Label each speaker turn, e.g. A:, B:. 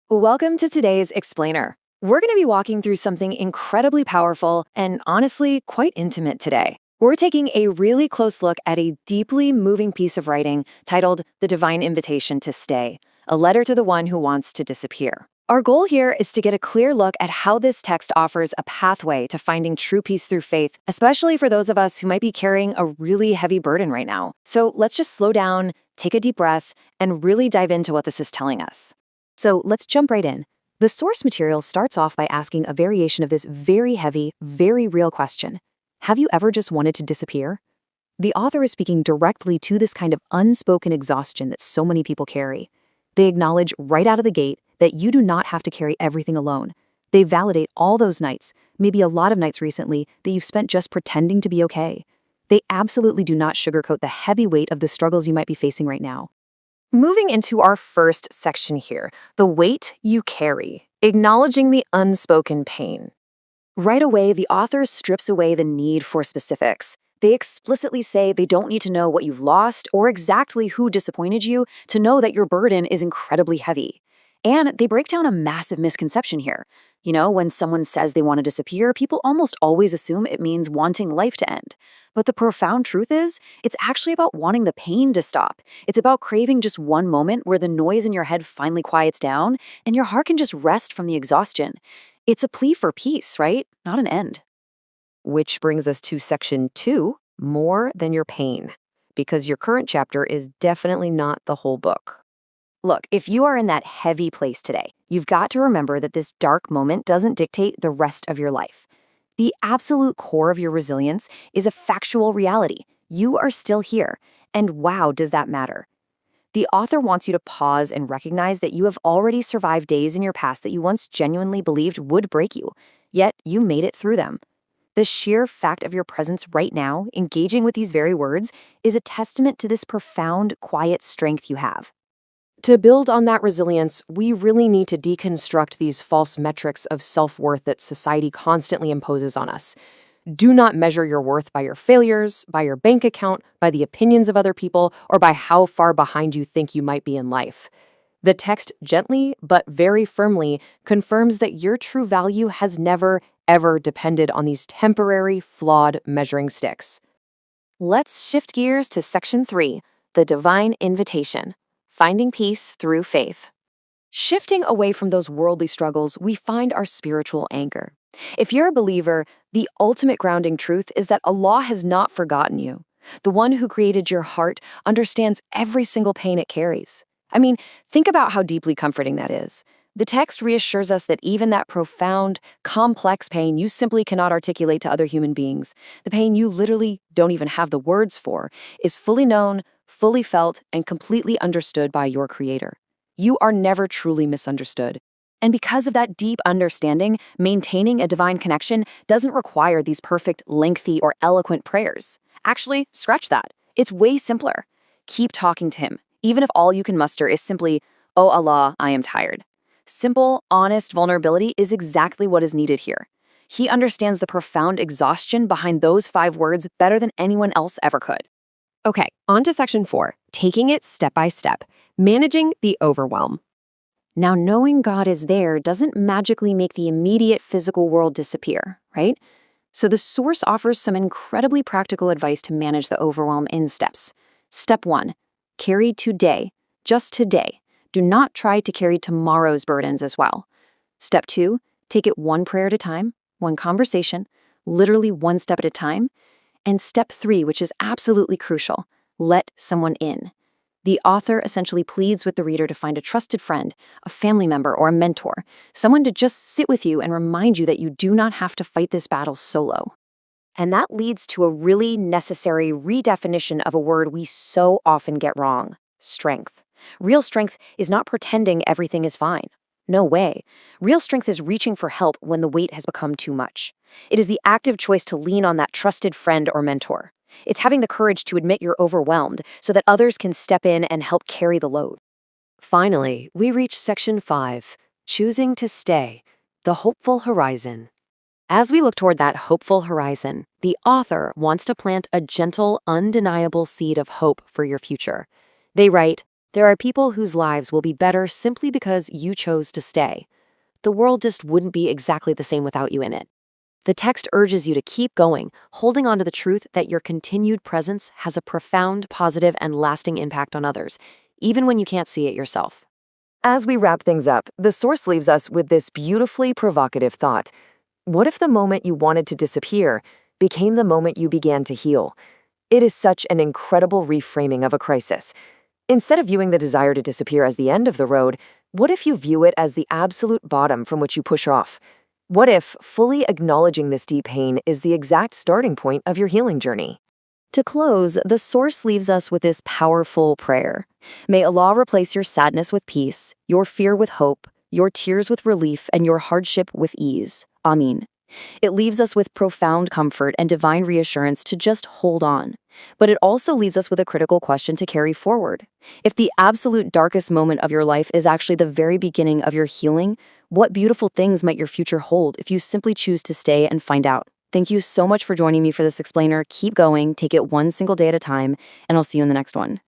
A: Welcome to today's Explainer. We're going to be walking through something incredibly powerful and honestly quite intimate today. We're taking a really close look at a deeply moving piece of writing titled The Divine Invitation to Stay, a letter to the one who wants to disappear. Our goal here is to get a clear look at how this text offers a pathway to finding true peace through faith, especially for those of us who might be carrying a really heavy burden right now. So let's just slow down, take a deep breath, and really dive into what this is telling us. So let's jump right in. The source material starts off by asking a variation of this very heavy, very real question. Have you ever just wanted to disappear? The author is speaking directly to this kind of unspoken exhaustion that so many people carry. They acknowledge right out of the gate that you do not have to carry everything alone. They validate all those nights, maybe a lot of nights recently, that you've spent just pretending to be okay. They absolutely do not sugarcoat the heavy weight of the struggles you might be facing right now. Moving into our first section here, the weight you carry, acknowledging the unspoken pain. Right away, the author strips away the need for specifics. They explicitly say they don't need to know what you've lost or exactly who disappointed you to know that your burden is incredibly heavy. And they break down a massive misconception here. You know, when someone says they want to disappear, people almost always assume it means wanting life to end. But the profound truth is, it's actually about wanting the pain to stop. It's about craving just one moment where the noise in your head finally quiets down and your heart can just rest from the exhaustion. It's a plea for peace, right? Not an end. Which brings us to section 2, more than your pain, because your current chapter is definitely not the whole book. Look, if you are in that heavy place today, you've got to remember that this dark moment doesn't dictate the rest of your life. The absolute core of your resilience is a factual reality. You are still here, and wow, does that matter. The author wants you to pause and recognize that you have already survived days in your past that you once genuinely believed would break you, yet you made it through them. The sheer fact of your presence right now, engaging with these very words, is a testament to this profound, quiet strength you have. To build on that resilience, we really need to deconstruct these false metrics of self-worth that society constantly imposes on us. Do not measure your worth by your failures, by your bank account, by the opinions of other people, or by how far behind you think you might be in life. The text gently, but very firmly, confirms that your true value has never, ever depended on these temporary, flawed measuring sticks. Let's shift gears to section 3, the divine invitation. Finding peace through faith. Shifting away from those worldly struggles, we find our spiritual anchor. If you're a believer, the ultimate grounding truth is that Allah has not forgotten you. The one who created your heart understands every single pain it carries. I mean, think about how deeply comforting that is. The text reassures us that even that profound, complex pain you simply cannot articulate to other human beings, the pain you literally don't even have the words for, is fully known, fully felt, and completely understood by your Creator. You are never truly misunderstood. And because of that deep understanding, maintaining a divine connection doesn't require these perfect, lengthy, or eloquent prayers. Actually, scratch that. It's way simpler. Keep talking to Him, even if all you can muster is simply, "Oh Allah, I am tired." Simple, honest vulnerability is exactly what is needed here. He understands the profound exhaustion behind those 5 words better than anyone else ever could. Okay, on to section 4, taking it step by step, managing the overwhelm. Now, knowing God is there doesn't magically make the immediate physical world disappear, right? So the source offers some incredibly practical advice to manage the overwhelm in steps. Step 1, carry today, just today. Do not try to carry tomorrow's burdens as well. Step 2, take it one prayer at a time, one conversation, literally one step at a time. And step 3, which is absolutely crucial, let someone in. The author essentially pleads with the reader to find a trusted friend, a family member, or a mentor, someone to just sit with you and remind you that you do not have to fight this battle solo. And that leads to a really necessary redefinition of a word we so often get wrong: strength. Real strength is not pretending everything is fine. No way. Real strength is reaching for help when the weight has become too much. It is the active choice to lean on that trusted friend or mentor. It's having the courage to admit you're overwhelmed so that others can step in and help carry the load. Finally, we reach section 5, choosing to stay, the hopeful horizon. As we look toward that hopeful horizon, the author wants to plant a gentle, undeniable seed of hope for your future. They write, There are people whose lives will be better simply because you chose to stay. The world just wouldn't be exactly the same without you in it. The text urges you to keep going, holding on to the truth that your continued presence has a profound, positive, and lasting impact on others, even when you can't see it yourself. As we wrap things up, the source leaves us with this beautifully provocative thought. What if the moment you wanted to disappear became the moment you began to heal? It is such an incredible reframing of a crisis. Instead of viewing the desire to disappear as the end of the road, what if you view it as the absolute bottom from which you push off? What if fully acknowledging this deep pain is the exact starting point of your healing journey? To close, the source leaves us with this powerful prayer. May Allah replace your sadness with peace, your fear with hope, your tears with relief, and your hardship with ease. Aameen. It leaves us with profound comfort and divine reassurance to just hold on. But it also leaves us with a critical question to carry forward. If the absolute darkest moment of your life is actually the very beginning of your healing, what beautiful things might your future hold if you simply choose to stay and find out? Thank you so much for joining me for this explainer. Keep going, take it one single day at a time, and I'll see you in the next one.